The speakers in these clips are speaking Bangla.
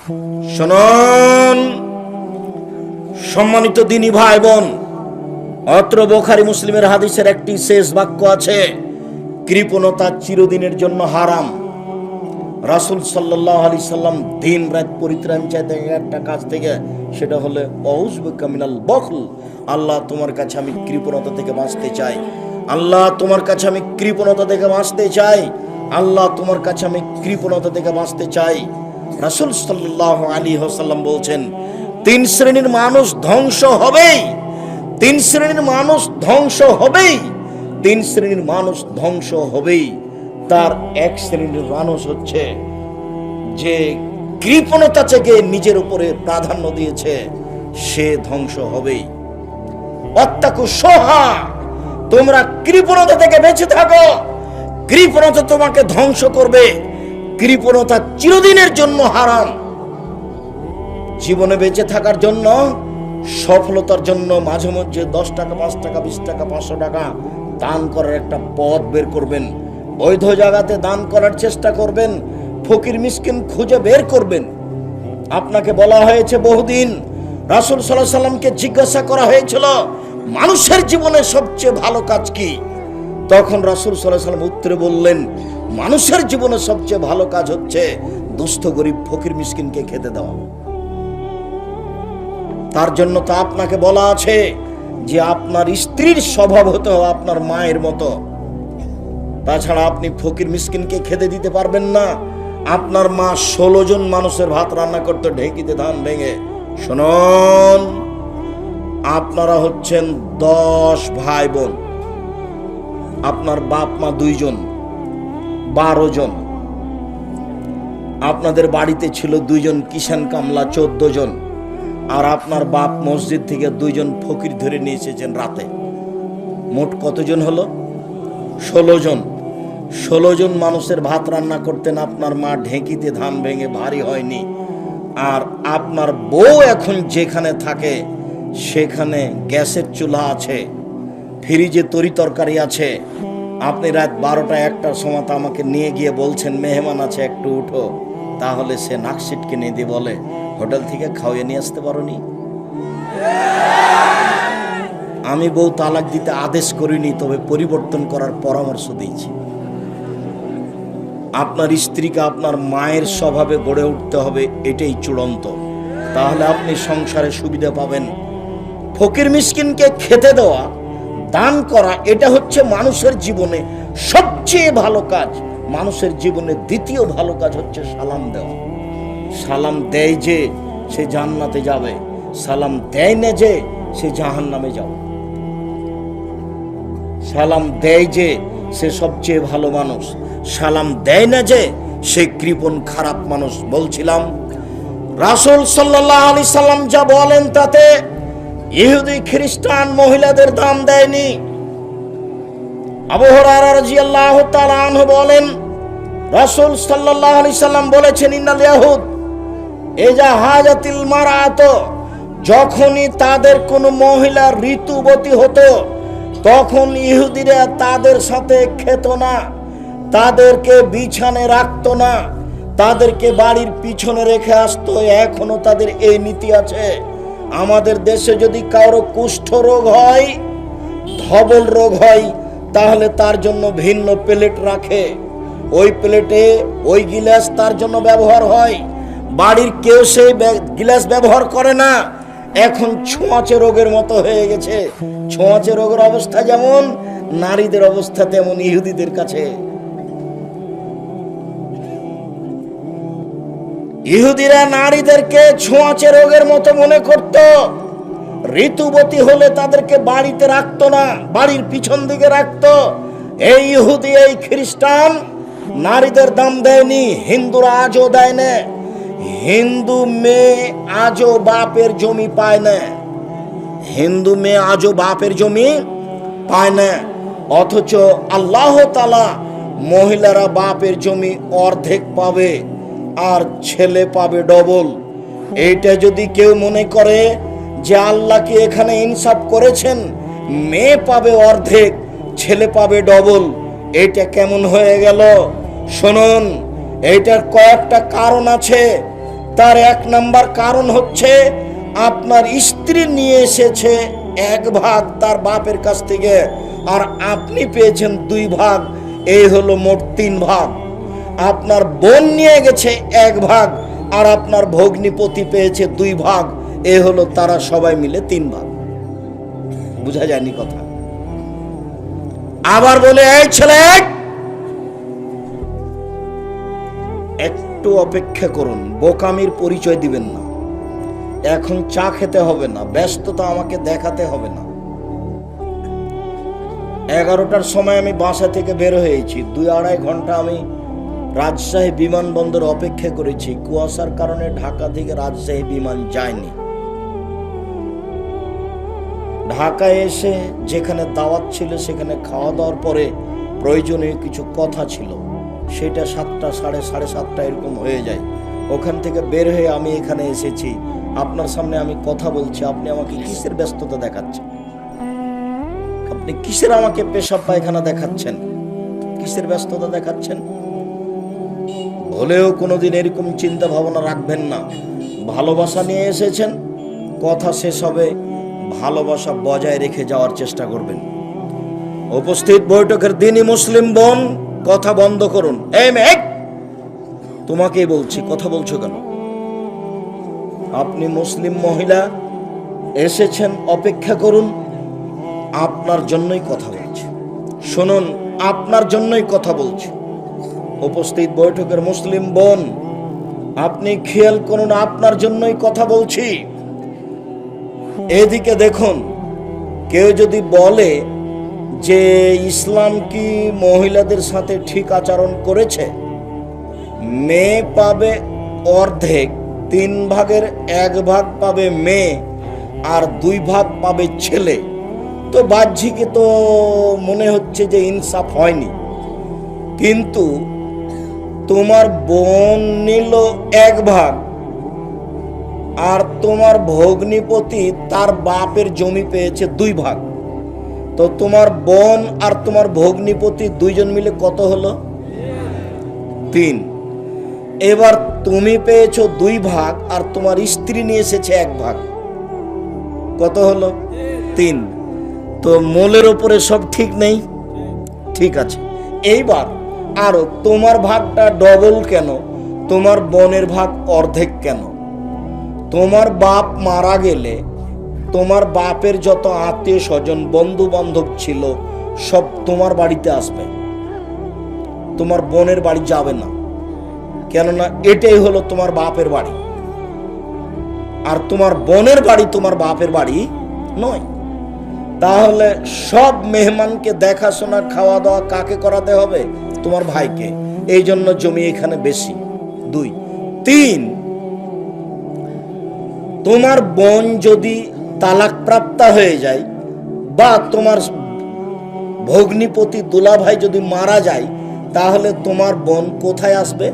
শুনুন সম্মানিত দ্বীনী ভাই বোন, অত্র বুখারী মুসলিমের হাদিসের একটি শেষ বাক্য আছে, কৃপণতা চিরদিনের জন্য হারাম। রাসূল সাল্লাল্লাহু আলাইহি সাল্লাম দিন রাত পরিত্রাণ চাইতে একটা কাজ থেকে, সেটা হলো আউযুবিকা মিনাল বখল। আল্লাহ তোমার কাছে আমি কৃপণতা থেকে বাঁচতে চাই, আল্লাহ তোমার কাছে আমি কৃপণতা থেকে বাঁচতে চাই, আল্লাহ তোমার কাছে আমি কৃপণতা থেকে বাঁচতে চাই। রাসূল সাল্লাল্লাহু আলাইহি ওয়াসাল্লাম বলছেন, তিন শ্রেণীর মানুষ ধ্বংস হবেই, তিন শ্রেণীর মানুষ ধ্বংস হবেই, তিন শ্রেণীর মানুষ ধ্বংস হবেই। তার এক শ্রেণীর মানুষ হচ্ছে যে কৃপণতা থেকে নিজের উপরে প্রাধান্য দিয়েছে, সে ধ্বংস হবেই। অত্যাকু সোহা, তোমরা কৃপণতা থেকে বেঁচে থাকো, কৃপণতা তোমাকে ধ্বংস করবে, কৃপণতা চিরদিনের জন্য হারাম। জীবনে বেঁচে থাকার জন্য, সফলতার জন্য মাঝে মধ্যে 10 টাকা, 5 টাকা, 20 টাকা, 500 টাকা দান করার একটা পথ বের করবেন। বৈধ জায়গাতে দান করার চেষ্টা করবেন, ফকির মিসকিন খুঁজে বের করবেন। আপনাকে বলা হয়েছে বহুদিন, রাসূল সাল্লাল্লাহু আলাইহি সাল্লামকে জিজ্ঞাসা করা হয়েছিল মানুষের জীবনে সবচেয়ে ভালো কাজ কি? তখন রাসূল সাল্লাল্লাহু আলাইহি সাল্লাম উত্তরে বললেন, মানুষের জীবনে সবচেয়ে ভালো কাজ হচ্ছে দুস্থ গরিব ফকির মিসকিনকে খেতে দেওয়া। তার জন্য তো আপনাকে বলা আছে যে আপনার স্ত্রীর স্বভাব হতে হবে আপনার মায়ের মতো। তাছাড়া আপনি ফকির মিসকিনকে খেতে দিতে পারবেন না। আপনার মা 16 জন মানুষের ভাত রান্না করতে ঢেকিতে ধান ভেঙে। শুনুন, আপনারা হচ্ছেন 10 ভাই বোন, আপনার বাপ মা 2 জন, 12 জন। আপনাদের বাড়িতে ছিল 2 জন কিষান কামলা, 14 জন। আর আপনার বাপ মসজিদ থেকে 2 জন ফকির ধরে নিয়ে এসেছেন রাতে। মোট কতজন হলো? 16 জন। 16 জন মানুষের ভাত রান্না করতেন আপনার মা, ঢেঁকিতে ধান ভেঙে, ভারী হয়নি। আর আপনার বউ এখন যেখানে থাকে সেখানে গ্যাসের চুলা আছে, ফ্রিজে তরি তরকারি আছে। আপনি রাত 12টা 1টার সময় আমাকে নিয়ে গিয়ে বলছেন মেহমান আছে একটু উঠো, তাহলে সে নাকশিটকে নিয়ে দিয়ে বলে হোটেল থেকে খাওয়িয়ে নিয়ে আসতে পারোনি? আমি বউ তালাক দিতে আদেশ করিনি, তবে পরিবর্তন করার পরামর্শ দিয়েছি। আপনার স্ত্রীকে আপনার মায়ের স্বভাবে গড়ে উঠতে হবে, এটাই চূড়ান্ত। তাহলে আপনি সংসারে সুবিধা পাবেন। ফকির মিসকিনকে খেতে দেওয়া, দান করা, এটা হচ্ছে মানুষের জীবনে সবচেয়ে ভালো কাজ। মানুষের জীবনে দ্বিতীয় ভালো কাজ হচ্ছে সালাম দেওয়া। সালাম দেয় যে সে জান্নাতে যাবে, সালাম দেয় না যে সে জাহান্নামে যাবে। সালাম দেয় যে সে সবচেয়ে ভালো মানুষ, সালাম দেয় না যে সে কৃপণ খারাপ মানুষ। বলছিলাম রাসূল সাল্লাল্লাহু আলাইহি সাল্লাম যা বলেন তাতে ইহুদি খ্রিস্টান মহিলাদের দাম দেয়নি। আবু হুরায়রা রাদিয়াল্লাহু তাআলা আনহু বলেন, রাসূল সাল্লাল্লাহু আলাইহি সাল্লাম বলেছেন, ইন্নাল ইয়াহুদ ইজা হাজাতিল মারআত, যখনই তাদের কোনো মহিলা ঋতুবতী হতো তখন ইহুদিরা তাদের সাথে খেত না, তাদেরকে বিছানে রাখতো না, তাদেরকে বাড়ির পিছনে রেখে আসতো। এখনো তাদের এই নীতি আছে। আমাদের দেশে যদি কারো কুষ্ঠ রোগ হয়, ধবল রোগ হয়, তাহলে তার জন্য ভিন্ন প্লেট রাখে, ওই প্লেটে ওই গিলাস তার জন্য ব্যবহার হয়। বাড়ির কেউ সেই গিলাস ব্যবহার করে না। এখন ছোঁয়াচে রোগের মতো হয়ে গেছে। ছোঁয়াচে রোগের অবস্থা যেমন, নারীদের অবস্থা তেমন ইহুদিদের কাছে। ইহুদিরা নারীদেরকে ছোঁয়াচে রোগের মতো মনে করত। ঋতুবতী হলে তাদেরকে বাড়িতে রাখতো না, বাড়ির পিছন দিকে রাখতো। এই ইহুদি, এই খ্রিস্টান নারীদের দাম দেয়নি, হিন্দুরা আজও দেয় না। হিন্দু মেয়ে আজও বাপের জমি পায় না, হিন্দু মেয়ে আজও বাপের জমি পায় না। অথচ আল্লাহ তাআলা মহিলারা বাপের জমি অর্ধেক পাবে আর ছেলে পাবে ডবল। এইটা যদি কেউ মনে করে যে আল্লাহ কি এখানে ইনসাফ করেছেন, মেয়ে পাবে অর্ধেক ছেলে পাবে ডবল, এটা কেমন হয়ে গেল? শুনুন, এইটার কয়েকটা কারণ আছে। তার 1 নাম্বার কারণ হচ্ছে আপনার স্ত্রী নিয়ে এসেছে 1 ভাগ তার বাপের কাছ থেকে, আর আপনি পেয়েছেন 2 ভাগ, এই হলো মোট 3 ভাগ। আপনার বোন নিয়ে গেছে 1 ভাগ, আর আপনার ভগ্নিপতি পেয়েছে 2 ভাগ, এই হলো তারা সবাই মিলে 3 ভাগ। বুঝা যায়নি কথা? আবার বলে, এই ছেলে একটু অপেক্ষা করুন, বোকামির পরিচয় দিবেন না, এখন চা খেতে হবে না, ব্যস্ততা আমাকে দেখাতে হবে না। 11টার সময় আমি বাসা থেকে বের হয়েছি, 2-2.5 ঘন্টা আমি রাজশাহী বিমানবন্দরে অপেক্ষা করেছি। কুয়াশার কারণে ঢাকা থেকে রাজশাহী বিমান যায়নি। ঢাকায় এসে যেখানে দাওয়াত ছিল সেখানে খাওয়া দাওয়ার পরে প্রয়োজনীয় কিছু কথা ছিল, সেটা 7টা, 7:30 এরকম হয়ে যায়। ওখান থেকে বের হয়ে আমি এখানে এসেছি, আপনার সামনে আমি কথা বলছি, আপনি আমাকে কিসের ব্যস্ততা দেখাচ্ছেন? আপনি কিসের আমাকে পেশাব পায়খানা দেখাচ্ছেন? কিসের ব্যস্ততা দেখাচ্ছেন? হলেও কোনোদিন এরকম চিন্তা ভাবনা রাখবেন না। ভালোবাসা নিয়ে এসেছেন, কথা শেষ হবে, ভালোবাসা বজায় রেখে যাওয়ার চেষ্টা করবেন। উপস্থিত বৈঠকের দিনই মুসলিম বোন, কথা বন্ধ করুন। এই মেয়ে, তোমাকেই বলছি, কথা বলছো কেন? আপনি মুসলিম মহিলা এসেছেন, অপেক্ষা করুন, আপনার জন্যই কথা বলছি। শুনুন, আপনার জন্যই কথা বলছি। উপস্থিত বৈঠকের মুসলিম বোন, আপনি খেয়াল করুন, আপনার জন্যই কথা বলছি। এদিকে দেখুন, কেউ যদি বলে যে ইসলাম কি মহিলাদের সাথে ঠিক আচরণ করেছে, মেয়ে পাবে অর্ধেক, 3 ভাগের 1 ভাগ পাবে মেয়ে, আর 2 ভাগ পাবে ছেলে, তো বাহ্যিকে তো মনে হচ্ছে যে ইনসাফ হয়নি। কিন্তু তোমার বোন নিল 1 ভাগ, আর তোমার ভগ্নিপতি তার বাপের জমি পেয়েছে 2 ভাগ, তো তোমার বোন আর তোমার ভগ্নিপতি 2 জন মিলে কত হলো? 3। এবার তুমি পেয়েছো 2 ভাগ, আর তোমার স্ত্রী নিয়ে এসেছে 1 ভাগ, কত হলো? 3। তো মূলের উপরে সব ঠিক নেই? ঠিক আছে। এইবার আরো তোমার ভাগটা ডবল কেন? তোমার বোনের ভাগ অর্ধেক কেন? তোমার বাপ মারা গেলে তোমার বাপের যত আত্মীয় স্বজন বন্ধু বান্ধব ছিল সব তোমার বাড়িতে আসবে, তোমার বোনের বাড়ি যাবে না। কেননা এটাই হলো তোমার বাপের বাড়ি, আর তোমার বোনের বাড়ি তোমার বাপের বাড়ি নয়। তাহলে সব মেহমানকে দেখাশোনা খাওয়া দাওয়া কাকে করাতে হবে? তোমার ভাইকে। এই জন্য জমি এখানে বেশি। 2। 3, তোমার বোন যদি তালাক প্রাপ্তা হয়ে যায়, বা তোমার ভগ্নিপতি দুলাভাই যদি মারা যায়, তাহলে তোমার বোন কোথায় আসবে?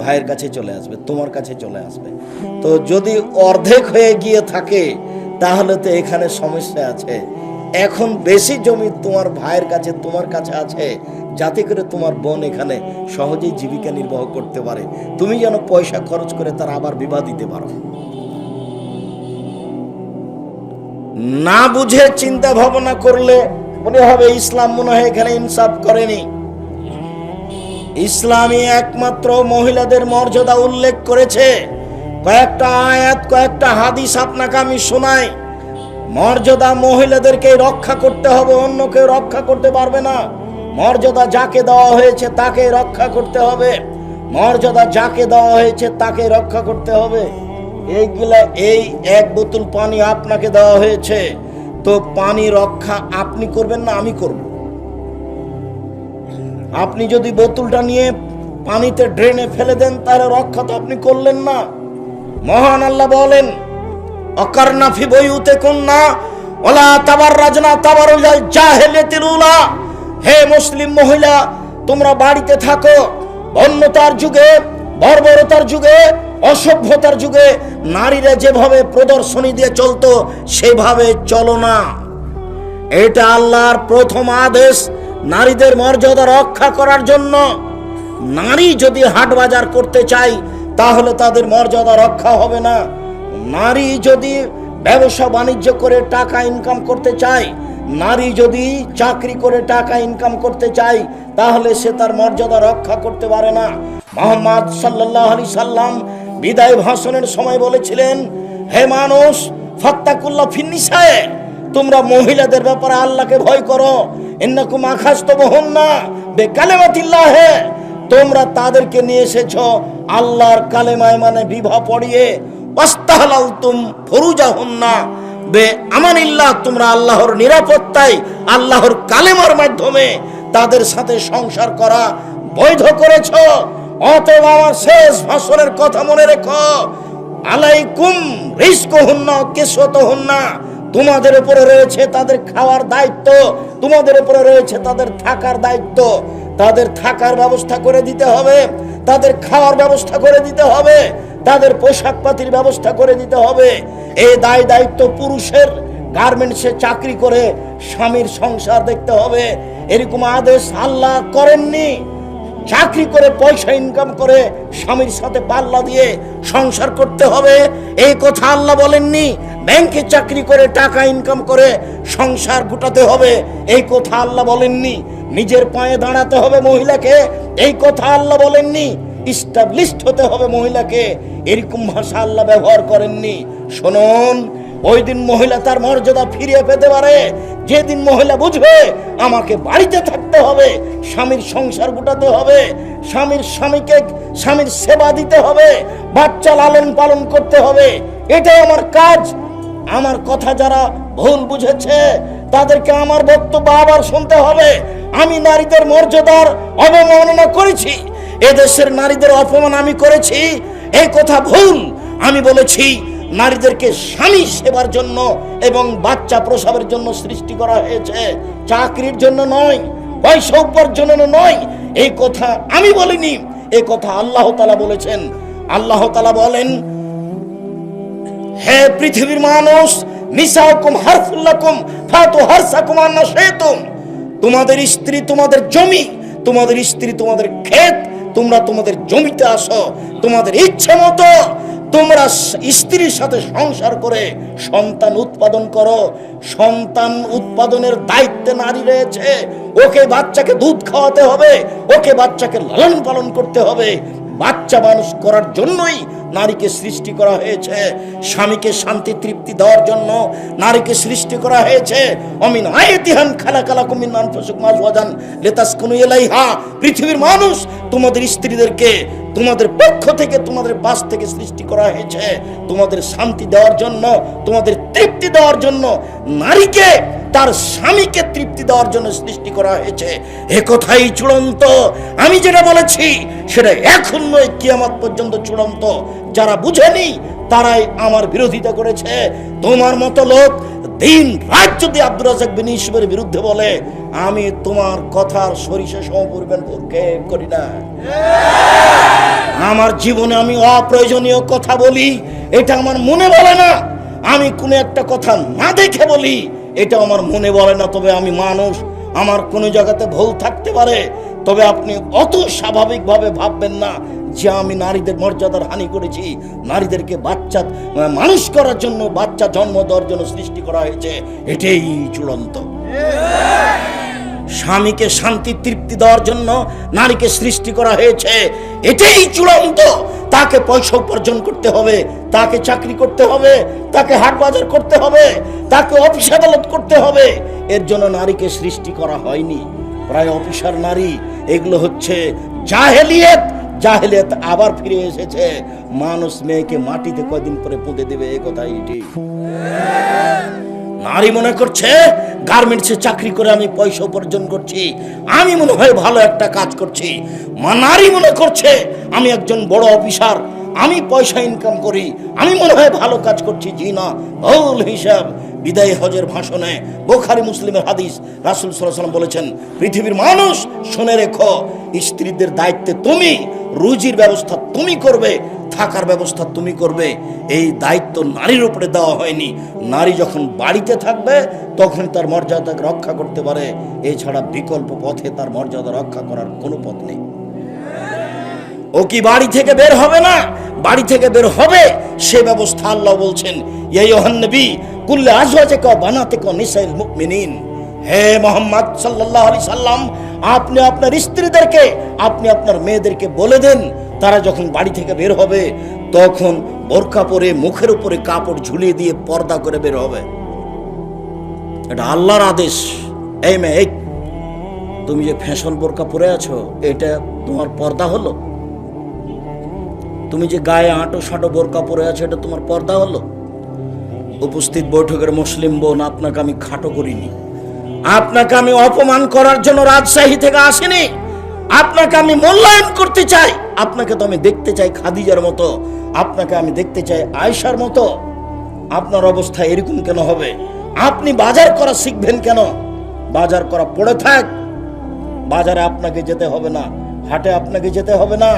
ভাইয়ের কাছে চলে আসবে, তোমার কাছে চলে আসবে। তো যদি অর্ধেক হয়ে গিয়ে থাকে তাহলে তো এখানে সমস্যা আছে। এখন বেশি জমি তোমার ভাইয়ের কাছে, তোমার কাছে আছে, যাতে করে তোমার বোন এখানে সহজেই জীবিকা নির্বাহ করতে পারে, তুমি যেন পয়সা খরচ করে তার আবার বিবাহ দিতে পারো। না বুঝে চিন্তা ভাবনা করলে মনে হবে ইসলাম মনে হয় এখানে ইনসাফ করেনি। ইসলামী একমাত্র মহিলাদের মর্যাদা উল্লেখ করেছে। কয়েকটা আয়াত, কয়েকটা হাদিস আপনাকে আমি শোনাই। মর্যাদা মহিলাদেরকে রক্ষা করতে হবে, অন্য কেউ রক্ষা করতে পারবে না। মর্যাদা যাকে দেওয়া হয়েছে তাকে রক্ষা করতে হবে, মর্যাদা যাকে দেওয়া হয়েছে তাকে রক্ষা করতে হবে। এইগুলা, এই 1 বোতল পানি আপনাকে দেওয়া হয়েছে, তো পানি রক্ষা আপনি করবেন না আমি করব? আপনি যদি বোতলটা নিয়ে পানিতে ড্রেনে ফেলে দেন তাহলে রক্ষা তো আপনি করলেন না। মহান আল্লাহ বলেন, অকারনা ফি বুয়ুতিকুন্না ওয়ালা তাবাররাজনা তাবারুজাল জাহিলিয়াতিল উলা। হে মুসলিম মহিলা, তোমরা বাড়িতে থাকো। বন্যতার যুগে, বর্বরতার যুগে, অসভ্যতার যুগে নারীরা যেভাবে প্রদর্শনী দিয়ে চলতো সেভাবে চলো না। এটা আল্লাহর প্রথম আদেশ নারীদের মর্যাদা রক্ষা করার জন্য। নারী যদি হাট বাজার করতে চায় তাহলে তাদের মর্যাদা রক্ষা হবে না। নারী যদি ব্যবসা বাণিজ্য করে টাকা ইনকাম করতে চায়, নারী যদি চাকরি করে টাকা ইনকাম করতে চায়, তাহলে সে তার মর্যাদা রক্ষা করতে পারে না। মুহাম্মদ সাল্লাল্লাহু আলাইহি সাল্লাম বিদায় ভাষণের সময় বলেছিলেন, হে মানুষ, ফাত্তাকুল্লাহ ফিন্নিসায়ে, তোমরা মহিলাদের ব্যাপারে আল্লাহকে ভয় করো। ইন্নাকুম আখাযতুমুহুন্না বিকালিমাতিল্লাহ, তোমরা তাদেরকে নিয়ে এসেছো আল্লাহর কালেমায়, মানে বিবাহ পড়িয়ে। ওয়াস্তাহলালতুম ফুরুজাহুন্না বিআমানিল্লাহ, তোমরা আল্লাহর নিরাপত্তায়, আল্লাহর কালেমার মাধ্যমে তাদের সাথে সংসার করা বৈধ করেছো। অতএব আমার শেষ ভাষণের কথা মনে রেখো, আলাইকুম রিজকুহুন্না কিসওয়াতুহুন্না, তোমাদের উপরে রয়েছে তাদের খাওয়ার দায়িত্ব, তোমাদের উপরে রয়েছে তাদের থাকার দায়িত্ব। তাদের থাকার ব্যবস্থা করে দিতে হবে, তাদের খাওয়ার ব্যবস্থা করে দিতে হবে, তাদের পোশাক পাতির ব্যবস্থা করে দিতে হবে। এই দায় দায়িত্ব পুরুষের। গার্মেন্টসে চাকরি করে স্বামীর সংসার দেখতে হবে, এরকম আদেশ আল্লাহ করেননি। চাকরি করে পয়সা ইনকাম করে স্বামীর সাথে পাল্লা দিয়ে সংসার করতে হবে, এই কথা আল্লাহ বলেননি। ব্যাংকে চাকরি করে টাকা ইনকাম করে সংসার গোটাতে হবে, এই কথা আল্লাহ বলেননি। নিজের পায়ে দাঁড়াতে হবে মহিলাকে, এই কথা আল্লাহ বলেননি। ইস্টাবলিশড হতে হবে মহিলাকে, এরকম ভাষা আল্লাহ ব্যবহার করেননি। শুনুন, ওই দিন মহিলা তার মর্যাদা ফিরিয়ে পেতে পারে যেদিন মহিলা বুঝবে আমাকে বাড়িতে থাকতে হবে, স্বামীর সংসার গোটাতে হবে, স্বামীর সেবা দিতে হবে, বাচ্চা লালন পালন করতে হবে, এটাই আমার কাজ। আমার কথা যারা ভুল বুঝেছে তাদেরকে আমার বক্তব্য আবার শুনতে হবে। আমি নারীদের মর্যাদার অবমাননা করেছি, এদেশের নারীদের অপমান আমি করেছি, এই কথা ভুল। আমি বলেছি নারীদেরকে স্বামী সেবার জন্য এবং বাচ্চা প্রসবের জন্য সৃষ্টি করা হয়েছে, চাকরির জন্য নয়, পয়সা উপার্জনের নয়। এই কথা আমি বলিনি, এই কথা আল্লাহ তাআলা বলেছেন। আল্লাহ তাআলা বলেন, হে পৃথিবীর মানুষ, নিসাউকুম হারসুল লাকুম ফাতু হারসাকুম আন্না শাইতুম, তোমাদের স্ত্রী তোমাদের জমি, তোমাদের স্ত্রী তোমাদের ক্ষেত, তোমরা তোমাদের জমিতে আসো, তোমাদের ইচ্ছে মতো তোমরা স্ত্রীর সাথে সংসার করে সন্তান উৎপাদন করো। সন্তান উৎপাদনের দায়িত্বে নারী রয়েছে, ওকে বাচ্চাকে দুধ খাওয়াতে হবে, ওকে বাচ্চাকে লালন পালন করতে হবে। বাচ্চা মানুষ করার জন্যই নারীকে সৃষ্টি করা হয়েছে, স্বামীকে শান্তি তৃপ্তি দেওয়ার জন্য নারীকে সৃষ্টি করা হয়েছে। অমিন আয়াতিহান খালাকালাকুম মিন আনফুসিকুম আজওয়াজান লিতাসকুনু ইলাইহা, পৃথিবীর মানুষ তোমাদের স্ত্রীদেরকে তোমাদের পক্ষ থেকে, তোমাদের পাশ থেকে সৃষ্টি করা হয়েছে তোমাদের শান্তি দেওয়ার জন্য, তোমাদের তৃপ্তি দেওয়ার জন্য। নারীকে তার স্বামীকে তৃপ্তি দেওয়ার জন্য সৃষ্টি করা হয়েছে, এ কথাই চূড়ান্ত। আমি যেটা বলেছি সেটা এখন নয়, কিয়ামত পর্যন্ত চূড়ান্ত। যারা বুঝেনি তারাই আমার বিরোধিতা করেছে। তোমার মতো লোক দিন রাত যদি আব্দুর রাজ্জাক বিন ইউসুফের বিরুদ্ধে বলে, আমি তোমার কথার সরিষা সমপরিমাণ ভ্রুক্ষেপ করি না। আমার জীবনে আমি অপ্রয়োজনীয় কথা বলি, এটা আমার মনে বলে না। আমি কোনো একটা কথা না দেখে বলি, এটা আমার মনে বলে না। তবে আমি মানুষ, আমার কোনো জায়গাতে ভুল থাকতে পারে, তবে আপনি অত স্বাভাবিকভাবে ভাববেন না যে আমি নারীদের মর্যাদার হানি করেছি। নারীদেরকে বাচ্চা মানুষ করার জন্য, বাচ্চা জন্ম দেওয়ার জন্য সৃষ্টি করা হয়েছে, এটাই চূড়ান্ত। স্বামীকে শান্তি তৃপ্তি দেওয়ার জন্য নারীকে সৃষ্টি করা হয়েছে, এটাই চূড়ান্ত। তাকে পয়সা উপার্জন করতে হবে, তাকে চাকরি করতে হবে, তাকে হাট বাজার করতে হবে, তাকে অফিস আদালত করতে হবে। এর জন্য নারীকে সৃষ্টি করা হয়নি। প্রায় অফিসার নারী, এগুলো হচ্ছে জাহেলিয়াত। জাহেলিয়াত আবার ফিরে এসেছে। মানুষ মেয়েকে মাটিতে কয়দিন পরে পুঁতে দেবে, এ কথাই ঠিক। নারী মনে করছে গার্মেন্টসে চাকরি করে আমি পয়সা উপার্জন করছি, আমি মনে হয় ভালো একটা কাজ করছি। নারী মনে করছে আমি একজন বড় অফিসার, আমি পয়সা ইনকাম করি, আমি মনে হয় ভালো কাজ করছি। জি না, ভুল হিসাব। বিদায় হজের ভাষণে বুখারী মুসলিমের হাদিস, রাসূল সাল্লাল্লাহু আলাইহি ওয়াসাল্লাম বলেছেন, পৃথিবীর মানুষ শুনে রেখো, স্ত্রীদের দায়িত্বে তুমি, রুজির ব্যবস্থা তুমি করবে, থাকার ব্যবস্থা তুমি করবে। এই দায়িত্ব নারীর উপরে দেওয়া হয়নি। নারী যখন বাড়িতে থাকবে তখন তার মর্যাদাকে রক্ষা করতে পারে, এছাড়া বিকল্প পথে তার মর্যাদা রক্ষা করার কোনো পথ নেই। ও কি বাড়ি থেকে বের হবে না? বাড়ি থেকে বের হবে, সে ব্যবস্থা আল্লাহ বলছেন, ইয়া আইয়ুহান নবী কুল আজওয়াজিকা ওয়া বানাতিকা ওয়া নিসাইল মুমিনিন, হে মুহাম্মদ সাল্লাল্লাহু আলাইহি সাল্লাম, আপনি আপনার স্ত্রীদেরকে, আপনি আপনার মেয়েদেরকে বলে দেন, তারা যখন বাড়ি থেকে বের হবে তখন বোরকা পরে মুখের উপরে কাপড় ঝুলিয়ে দিয়ে পর্দা করে বের হবে। এটা আল্লাহর আদেশ। এই মেয়ে, তুমি যে ফ্যাশন বোরকা পরে আছো, এটা তোমার পর্দা হলো? তুমি যে গায়ে আঁটো সাঁটো বোরকা পরে আছো, এটা তোমার পর্দা হলো? উপস্থিত বৈঠকের মুসলিম বোন, আপনাকে আমি খাটো করিনি, আপনাকে আমি অপমান করার জন্য রাজশাহী থেকে আসিনি, আপনাকে আমি মূল্যায়ন করতে চাই। আপনাকে তো আমি দেখতে চাই খাদিজার মতো, আপনাকে আমি দেখতে চাই আয়েশার মতো। আপনার অবস্থা এরকম কেন হবে? আপনি বাজার করা শিখবেন কেন? বাজার করা পড়ে থাক, বাজারে আপনাকে যেতে হবে না, হাটে আপনাকে যেতে হবে না।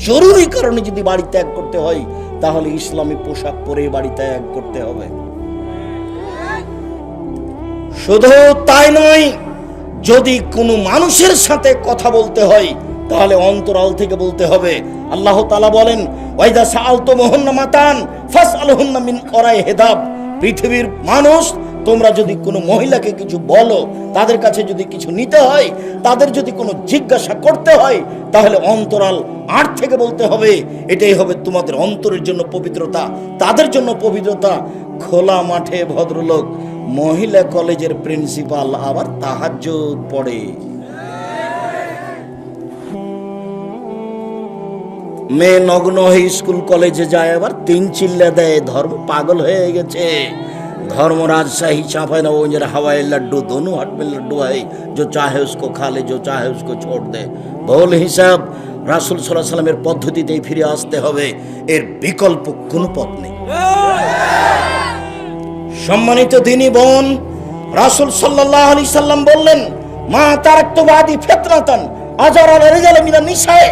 জরুরি কারণে যদি বাড়ি ত্যাগ করতে হয়, তাহলে ইসলামী পোশাক পরে বাড়ি ত্যাগ করতে হবে। শুধু তাই নয়, যদি কোনো মানুষের সাথে কথা বলতে হয়, তাহলে অন্তরাল থেকে বলতে হবে। আল্লাহ তাআলা বলেন, ওয়াইদা সাআলতুমুহুন্না মাতান ফাসআলুহুন্না মিন ওরাই হিজাব। পৃথিবীর মানুষ, তোমরা যদি কোনো মহিলাকে কিছু বলো, তাদের কাছে যদি কিছু নিতে হয়, তাদের যদি কোনো জিজ্ঞাসা করতে হয়, তাহলে অন্তরাল আড় থেকে বলতে হবে। এটাই হবে তোমাদের অন্তরের জন্য পবিত্রতা, তাদের জন্য পবিত্রতা। খোলা মাঠে ভদ্রলোক, মহিলা কলেজের প্রিন্সিপাল আবার তাহাজ্জুদ পড়ে। মেয়ে নগ্ন হয়ে স্কুল কলেজে যায়, আবার 3 চিল্লা দেয়, ধর্ম পাগল হয়ে গেছে। धर्म राजशाही चांपाइनबाबगंज हवाई लड्डू दोनों हाथ में लड्डू है, जो चाहे उसको खा ले, जो चाहे उसको छोड़ दे। भूल हिसाब রাসূল সাল্লাল্লাহু আলাইহি সাল্লামের পদ্ধতিতেই ফিরে আসতে হবে, এর বিকল্প কোনো পথ নেই। সম্মানিত দিনী বোন, রাসূল সাল্লাল্লাহু আলাইহি সাল্লাম বললেন, মা তারাকতু বাদি ফিতনাতান আজারা রিজাল মিনান নিসায়ে,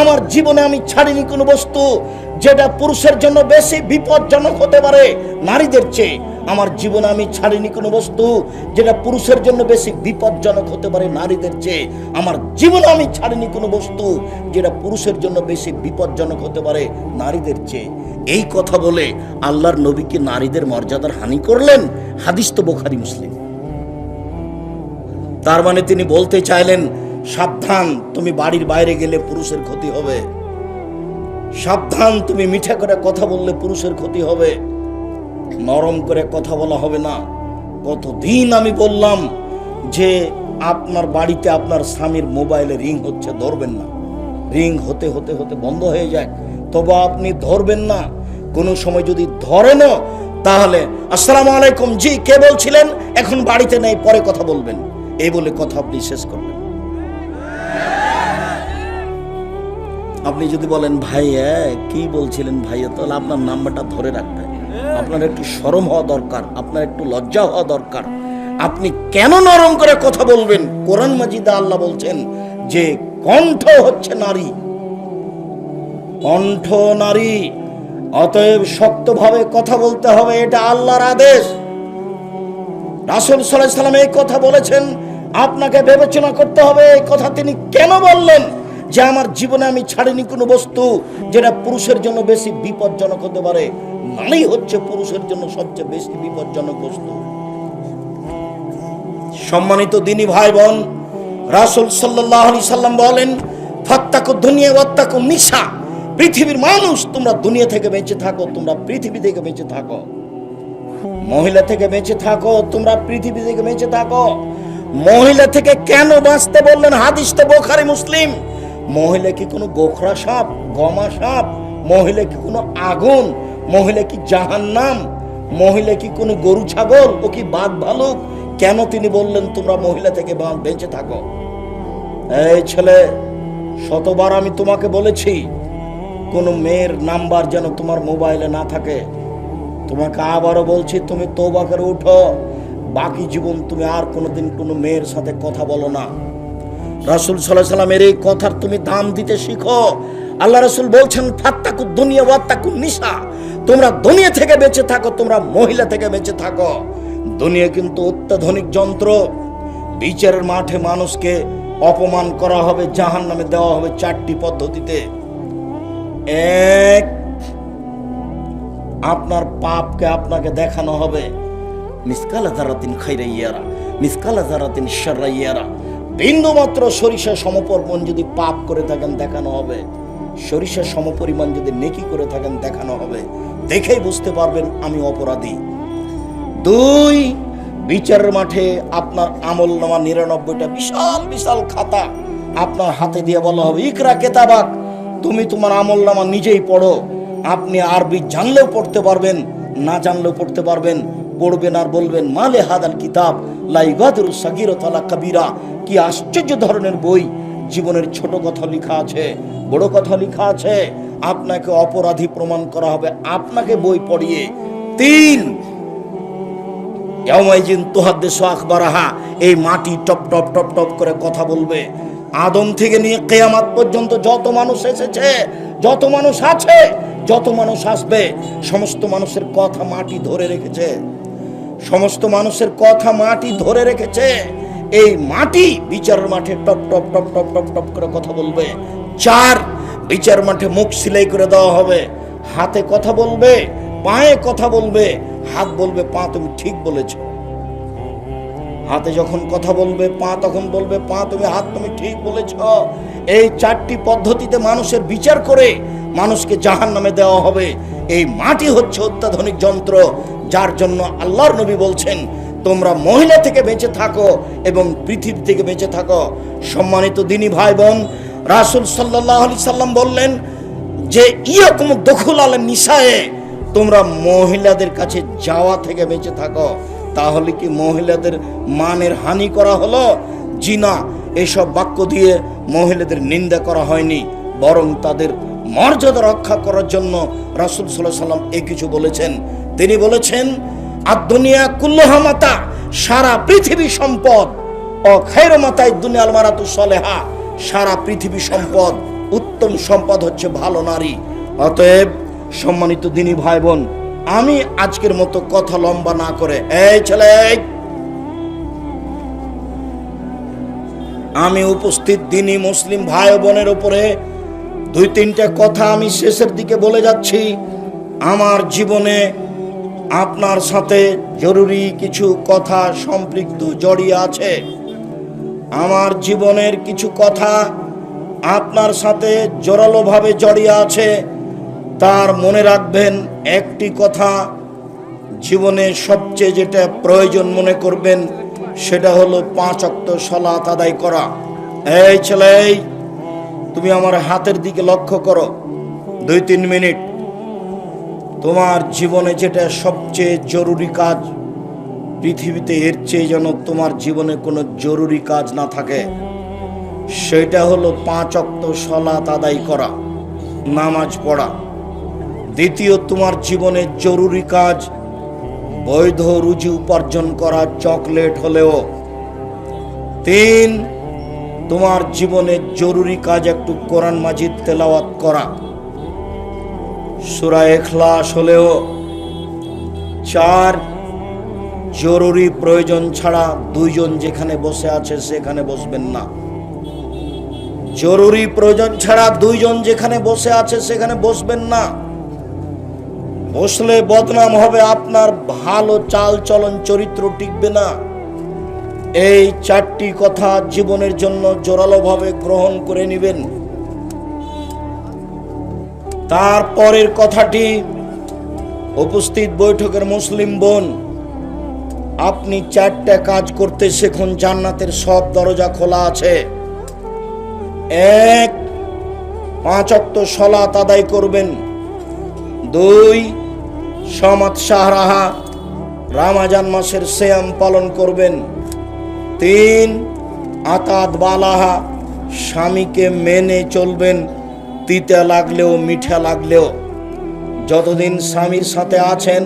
আমার জীবনে আমি ছাড়িনি কোনো বস্তু যেটা পুরুষের জন্য বেশি বিপজ্জনক হতে পারে নারীদের চেয়ে। আমার জীবনে আমি ছাড়িনি কোনো বস্তু যেটা পুরুষের জন্য বেশি বিপজ্জনক হতে পারে নারীদের চেয়ে। আমার জীবনে আমি ছাড়িনি কোনো বস্তু যেটা পুরুষের জন্য বেশি বিপজ্জনক হতে পারে নারীদের চেয়ে। এই কথা বলে আল্লাহর নবী কি নারীদের মর্যাদার হানি করলেন? হাদিস তো বুখারী মুসলিম। তার মানে তিনি বলতে চাইলেন, সাবধান, তুমি বাড়ির বাইরে গেলে পুরুষের ক্ষতি হবে। সাবধান, তুমি মিঠা করে কথা বললে পুরুষের ক্ষতি হবে, নরম করে কথা বলা হবে না। কতদিন আমি বললাম যে আপনার বাড়িতে আপনার স্বামীর মোবাইলে রিং হচ্ছে, ধরবেন না। রিং হতে হতে হতে বন্ধ হয়ে যায়, তবে আপনি ধরবেন না। কোনো সময় যদি ধরেন, তাহলে আসসালামু আলাইকুম, জি কে বলছিলেন, এখন বাড়িতে নেই, পরে কথা বলবেন, এই বলে কথা আপনি শেষ করবেন। আপনি যদি বলেন ভাই কি বলছিলেন ভাইয়া, তাহলে আপনার নাম্বারটা ধরে রাখবেন। আপনার একটু শরম হওয়া দরকার, আপনার একটু লজ্জা হওয়া দরকার। আপনি কেন নরম করে কথা বলবেন? কোরআন মাজিদে আল্লাহ বলছেন যে কণ্ঠ হচ্ছে নারী, কণ্ঠ নারী, অতএব শক্তভাবে কথা বলতে হবে, এটা আল্লাহর আদেশ। রাসূল সাল্লাল্লাহু আলাইহি সাল্লাম এই কথা বলেছেন, আপনাকে বিবেচনা করতে হবে এই কথা তিনি কেন বললেন, যে আমার জীবনে আমি ছাড়িনি কোনো বস্তু যেটা পুরুষের জন্য বেশি বিপজ্জনক হতে পারে। নারী হচ্ছে পুরুষের জন্য সবচেয়ে বেশি বিপজ্জনক বস্তু। সম্মানিত দিনী ভাই বোন, রাসূল সাল্লাল্লাহু আলাইহি সাল্লাম বলেন, ফাত্তাকু দুনিয়া ওয়াত্তাকু নিসা, পৃথিবীর মানুষ, তোমরা দুনিয়া থেকে বেঁচে থাকো, তোমরা পৃথিবী থেকে বেঁচে থাকো। মহিলা থেকে বেঁচে থাকো, তোমরা পৃথিবী থেকে বেঁচে থাকো। মহিলা থেকে কেন বাঁচতে বললেন? হাদিস তো বুখারী মুসলিম। মহিলা কি কোনো গোখরা সাপ, গমা সাপ? মহিলা কি কোনো আগুন? মহিলা কি জাহান্নাম? মহিলা কি কোনো গরু ছাগল? ও কি বাঘ ভালুক? কেন তিনি বললেন তোমরা মহিলা থেকে বেঁচে থাকো? এই ছেলে, শতবার আমি তোমাকে বলেছি, কোনো মেয়ের নাম্বার যেন তোমার মোবাইলে না থাকে। তোমাকে আবারও বলছি, তুমি তওবা করে উঠো, বাকি জীবন তুমি আর কোনোদিন কোনো মেয়ের সাথে কথা বলো না। রাসূল সাল্লাল্লাহু আলাইহি সাল্লামের এই কথার তুমি দাম দিতে শিখো। আল্লাহ রাসূল বলছেন, ফাত্তাকু দুনিয়া ওয়াত্তাকু নিসা, তোমরা দুনিয়া থেকে বেঁচে থাকো, তোমরা মহিলা থেকে বেঁচে থাকো। দুনিয়া কিন্তু অত্যাধুনিক যন্ত্র। বিচারের মাঠে মানুষকে অপমান করা হবে, জাহান্নামে দেওয়া হবে 4টি পদ্ধতিতে। এক, আপনার পাপকে আপনাকে দেখানো হবে মিসকালা যারাতিন খাইরা ইয়ারা মিসকালা যারাতিন শাররা ইয়ারা। বিন্দু মাত্র সরিষা সমপরিমাণ যদি পাপ করে থাকেন দেখানো হবে, সরিষা সমপরিমাণ যদি নেকি করে থাকেন দেখানো হবে। দেখেই বুঝতে পারবেন আমি অপরাধী। দুই, বিচারের মাঠে আপনার আমল নামা 99টা বিশাল বিশাল খাতা আপনার হাতে দিয়ে বলা হবে ইকরা কেতাবাক, তুমি তোমার আমল নামা নিজেই পড়ো। আপনি আরবি জানলেও পড়তে পারবেন, না জানলেও পড়তে পারবেন। পড়বেন আর বলবেন মালে হাদাল কিতাব লা ইগাদিরু সাগীরাতান ওয়ালা কাবীরা। কি আশ্চর্য ধরনের বই, জীবনের ছোট কথা লেখা আছে, বড় কথা লেখা আছে। আপনাকে অপরাধী প্রমাণ করা হবে আপনাকে বই পড়িয়ে। তিন, ইয়াউমাইজিন তুহাদ্দিসু আখবারাহা, এই মাটি টপ টপ টপ টপ করে কথা বলবে। আদম থেকে নিয়ে কিয়ামত পর্যন্ত যত মানুষ এসেছে, যত মানুষ আছে, যত মানুষ আসবে, সমস্ত মানুষের কথা মাটি ধরে রেখেছে, সমস্ত মানুষের কথা মাটি ধরে রেখেছে। এই মাটি বিচারের মাঠে top top top top top top করে কথা বলবে। চার, বিচার মাঠে মুখ সিলাই করে দেওয়া হবে, হাতে কথা বলবে, পায়ে কথা বলবে। হাত বলবে পা তুমি ঠিক বলেছ, হাতে যখন কথা বলবে পা তখন বলবে পা তুমি হাত তুমি ঠিক বলেছ। এই চারটি পদ্ধতিতে মানুষের বিচার করে মানুষকে জাহান্নামে দেওয়া হবে। এই মাটি হচ্ছে অত্যাধুনিক যন্ত্র, যার জন্য আল্লাহর নবী বলছেন তোমরা মহিলা থেকে বেঁচে থাকো এবং পৃথিবী থেকে বেঁচে থাকো। সম্মানিত দিনী ভাই বোন, রাসূল সাল্লাল্লাহু আলাইহি সাল্লাম বললেন যে ইয়াকুম দুখুল আলা নিসায়ে, তোমরা মহিলাদের কাছে যাওয়া থেকে বেঁচে থাকো। তাহলে কি মহিলাদের মানের হানি করা হলো? জি না, এসব বাক্য দিয়ে মহিলাদের নিন্দা করা হয়নি, বরং তাদের মর্যাদা রক্ষা করার জন্য রাসূল সাল্লাল্লাহু আলাইহি সাল্লাম এই কিছু বলেছেন। তিনি বলেছেন আদ-দুনিয়া কুল্লুহা মাতা, সারা পৃথিবী সম্পদ, ও খায়রু মাতাই দুনিয়াল মারাতু সালেহা, সারা পৃথিবী সম্পদ, উত্তম সম্পদ হচ্ছে ভালো নারী। অতএব সম্মানিত দিনী ভাই বোন, আমি আজকের মতো কথা লম্বা না করে, এই ছেলে, আমি উপস্থিত দিনী মুসলিম ভাই বোনের উপরে দুই তিনটা কথা আমি শেষের দিকে বলে যাচ্ছি। আমার জীবনে আপনার সাথে জরুরি কিছু কথা সম্পৃক্ত জড়িয়ে আছে। আমার জীবনের কিছু কথা আপনার সাথে জোরালোভাবে জড়িয়ে আছে। তার মনে রাখবেন, একটি কথা জীবনে সবচেয়ে যেটা প্রয়োজন মনে করবেন সেটা হলো 5 ওয়াক্ত সালাত আদায় করা। এই ছেলে, তুমি আমার হাতের দিকে লক্ষ্য করো 2-3 মিনিট। তোমার জীবনে যেটা সবচেয়ে জরুরি কাজ, পৃথিবীতে এর চেয়ে যেন তোমার জীবনে কোনো জরুরি কাজ না থাকে, সেটা হলো 5 ওয়াক্ত সালাত আদায় করা, নামাজ পড়া। দ্বিতীয়, তোমার জীবনে জরুরি কাজ বৈধ রুজি উপার্জন করা, চকলেট হলেও। 3, তোমার জীবনে জরুরি কাজ একটু কোরআন মাজিদ তেলাওয়াত করা, সূরা ইখলাস হলেও। 4, জরুরি প্রয়োজন ছাড়া 2 জন যেখানে বসে আছে সেখানে বসবেন না। জরুরি প্রয়োজন ছাড়া 2 জন যেখানে বসে আছে সেখানে বসবেন না। বসলে বদনাম হবে, আপনার ভালো চাল চলন চরিত্র টিকবে না। এই 4টি কথা জীবনের জন্য জোরালোভাবে গ্রহণ করে নেবেন। তারপরের কথাটি, উপস্থিত বৈঠকের মুসলিম বোন, আপনি 4টা কাজ করতে শিখুন, জান্নাতের সব দরজা খোলা আছে। 1, 5 ওয়াক্ত সালাত আদায় করবেন। 2, শামাত শাহরাহা, রমজান মাসের সিয়াম পালন করবেন। 3, আতাত বালাহা, স্বামীকে মেনে চলবেন, তিতা লাগলেও মিঠা লাগলেও। যতদিন স্বামীর সাথে আছেন,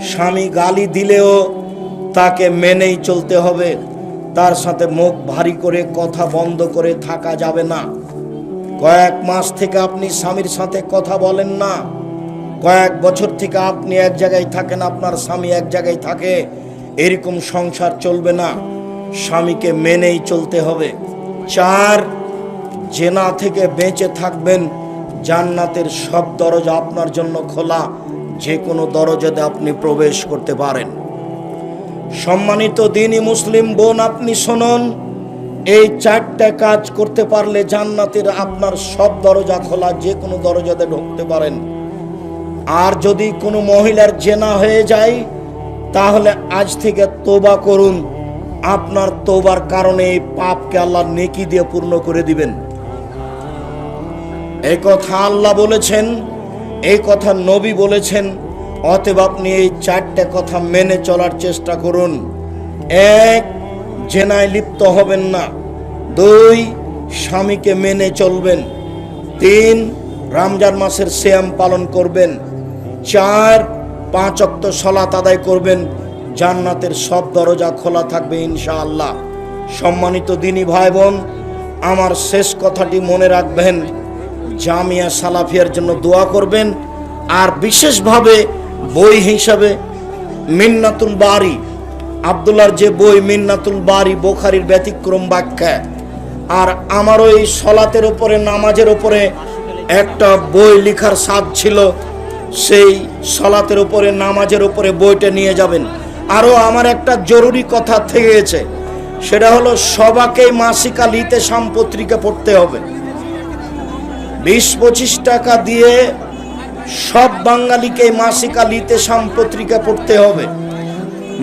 স্বামী গালি দিলেও তাকে মেনেই চলতে হবে। তার সাথে মুখ ভারী করে কথা বন্ধ করে থাকা যাবে না। কয়েক মাস থেকে আপনি স্বামীর সাথে কথা বলেন না, কয়েক বছর থেকে আপনি এক জায়গায় থাকেন, আপনার স্বামী এক জায়গায় থাকে, এরকম সংসার চলবে না। স্বামীকে মেনেই চলতে হবে। 4, জেনা থেকে বেঁচে থাকবেন, জান্নাতের সব দরজা আপনার জন্য খোলা, যে কোনো দরজাতে আপনি প্রবেশ করতে পারেন। সম্মানিত দ্বীনি মুসলিম বোন, আপনি শুনুন, এই 4টা কাজ করতে পারলে জান্নাতের আপনার সব দরজা খোলা, যে কোনো দরজাতে ঢুকতে পারেন। আর যদি কোনো মহিলার জেনা হয়ে যায়, তাহলে আজ থেকে তওবা করুন। আপনার তওবার কারণে এই পাপকে আল্লাহ নেকি দিয়ে পূর্ণ করে দিবেন। এই কথা আল্লাহ বলেছেন, এই কথা নবী বলেছেন। অতএব আপনি এই 4টা কথা মেনে চলার চেষ্টা করুন। 1, জেনায় লিপ্ত হবেন না। 2, স্বামীকে মেনে চলবেন। 3, রমজান মাসের সিয়াম পালন করবেন। 4, 5 ওয়াক্ত সালাত আদায় করবেন। জান্নাতের সব দরজা খোলা থাকবে ইনশাআল্লাহ। সম্মানিত দ্বীনি ভাই বোন, আমার শেষ কথাটি মনে রাখবেন, জামিয়া সালাফিয়ার জন্য দোয়া করবেন। আর বিশেষভাবে বই হিসাবে মিন্নাতুল বারি, আব্দুল্লাহর যে বই মিন্নাতুল বারি, বুখারীর ব্যতিক্রম ব্যাখ্যা, আর আমারও এই সলাতের উপরে, নামাজের উপরে একটা বই লেখার সাধ ছিল, সেই সলাতের উপরে, নামাজের উপরে বইটা নিয়ে যাবেন। আরও আমার একটা জরুরি কথা থেকে গেছে, সেটা হলো সবাকেই মাসিক আল ইতেসাম পত্রিকা পড়তে হবে। 20-25 টাকা দিয়ে সব বাঙালিকে মাসিক আল ইতেসাম পত্রিকা পড়তে হবে।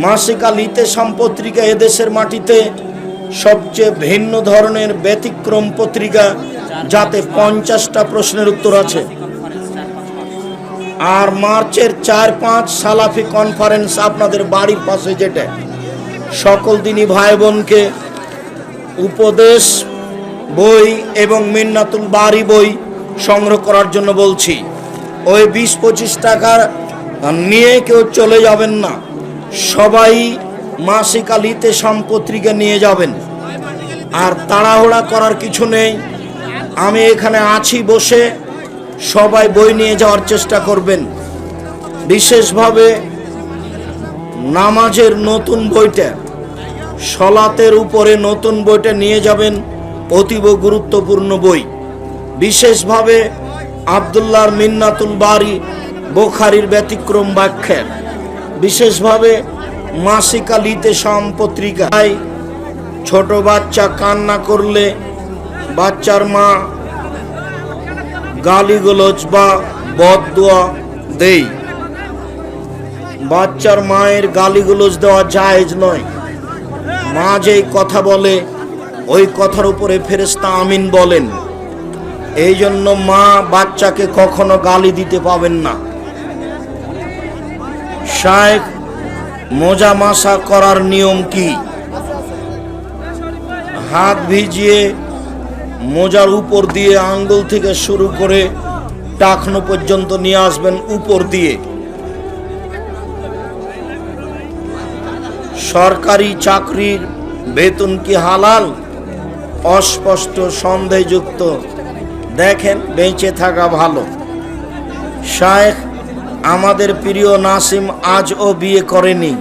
মাসিক আল ইতেসাম পত্রিকা এদেশের মাটিতে সবচেয়ে ভিন্ন ধরনের ব্যতিক্রম পত্রিকা, যাতে 50টা প্রশ্নের উত্তর আছে। আর মার্চের 4-5 সালাফি কনফারেন্স আপনাদের বাড়ির পাশে, যেটা সকল দিনী ভাই বোনকে উপদেশ বই এবং মিন্নাতুল বারি বই সংগ্রহ করার জন্য বলছি। ওই 20-25 টাকা নিয়ে কেউ চলে যাবেন না, সবাই মাসিক আল ইতেসাম পত্রিকা নিয়ে যাবেন। আর তাড়াহুড়া করার কিছু নেই, আমি এখানে আছি বসে, সবাই বই নিয়ে যাওয়ার চেষ্টা করবেন। বিশেষভাবে নামাজের নতুন বইটা, সলাতের উপরে নতুন বইটা নিয়ে যাবেন, অতীব গুরুত্বপূর্ণ বই। বিশেষভাবে আব্দুল্লাহর মিন্নাতুল বারি, বুখারীর ব্যতিক্রম ব্যাখ্যা, বিশেষভাবে মাসিক আল ইতেসাম পত্রিকায় ছোট বাচ্চা কান্না করলে বাচ্চার মা গালিগালাজ বা বদদুয়া দেই। বাচ্চার মায়ের গালিগালাজ দেওয়া জায়েজ নয়। মা যেই কথা বলে ওই কথার উপরে ফেরেশতা আমিন বলেন। এই জন্য মা বাচ্চাকে কখনো গালি দিতে পাবেন না। শায়েখ, মোজা মাসা করার নিয়ম কি? হাত ভিজিয়ে মোজার উপর দিয়ে আঙ্গুল থেকে শুরু করে টাকনো পর্যন্ত নিয়ে আসবেন উপর দিয়ে। সরকারি চাকরির বেতন কি হালাল? অস্পষ্ট, সন্দেহযুক্ত। দেখেন, বেঁচে থাকা ভালো। শায়েখ, আমাদের প্রিয় নাসিম আজও বিয়ে করেনি।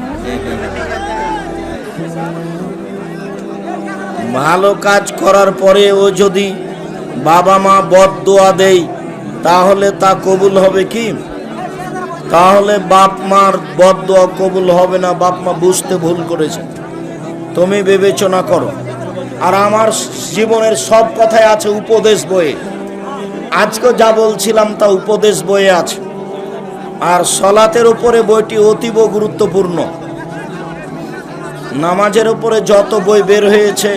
ভালো কাজ করার পরে ও যদি বাবা মা বদদোয়া দেয়, তাহলে তা কবুল হবে কি? তাহলে বাপ মার বদদোয়া কবুল হবে না। বাপ মা বুঝতে ভুল করেছে, তুমি বিবেচনা করো। আর আমার জীবনের সব কথাই আছে উপদেশ বইয়ে। আজকে যা বলছিলাম তা উপদেশ বইয়ে আছে। আর সলাতের উপরে বইটি অতীব গুরুত্বপূর্ণ। নামাজের উপরে যত বই বের হয়েছে,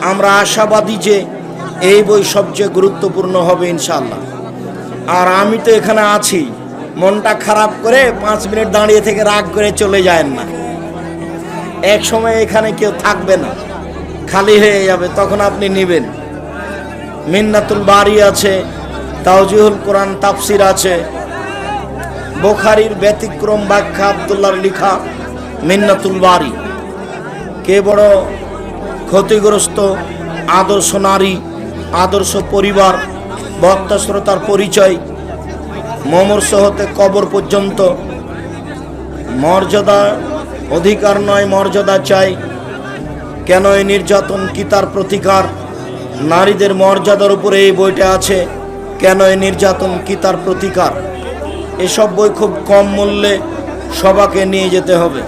আমরা আশাবাদী যে এই বই সবচেয়ে গুরুত্বপূর্ণ হবে ইনশাআল্লাহ। আর আমি তো এখানে আছি, মনটা খারাপ করে 5 মিনিট দাঁড়িয়ে থেকে রাগ করে চলে যায় না। এক সময় এখানে কেউ থাকবে না, খালি হয়ে যাবে, তখন আপনি নেবেন। মিন্নাতুল বারি আছে, তাওজিহুল কোরআন তাফসির আছে, বুখারীর ব্যতিক্রম ব্যাখ্যা আব্দুল্লাহর লেখা মিন্নাতুল বারি। কে বড় ক্ষতিগ্রস্ত, আদর্শ নারী, আদর্শ পরিবার, বক্তা শ্রোতার পরিচয়, মমর্ষ হতে কবর পর্যন্ত। মর্যাদা অধিকার নয়, মর্যাদা চাই। কেন এই নির্যাতন, কি তার প্রতিকার? নারীদের মর্যাদার উপরে এই বইটা আছে। কেন এই নির্যাতন, কি তার প্রতিকার, এসব বই খুব কম মূল্যে সবাকে নিয়ে যেতে হবে।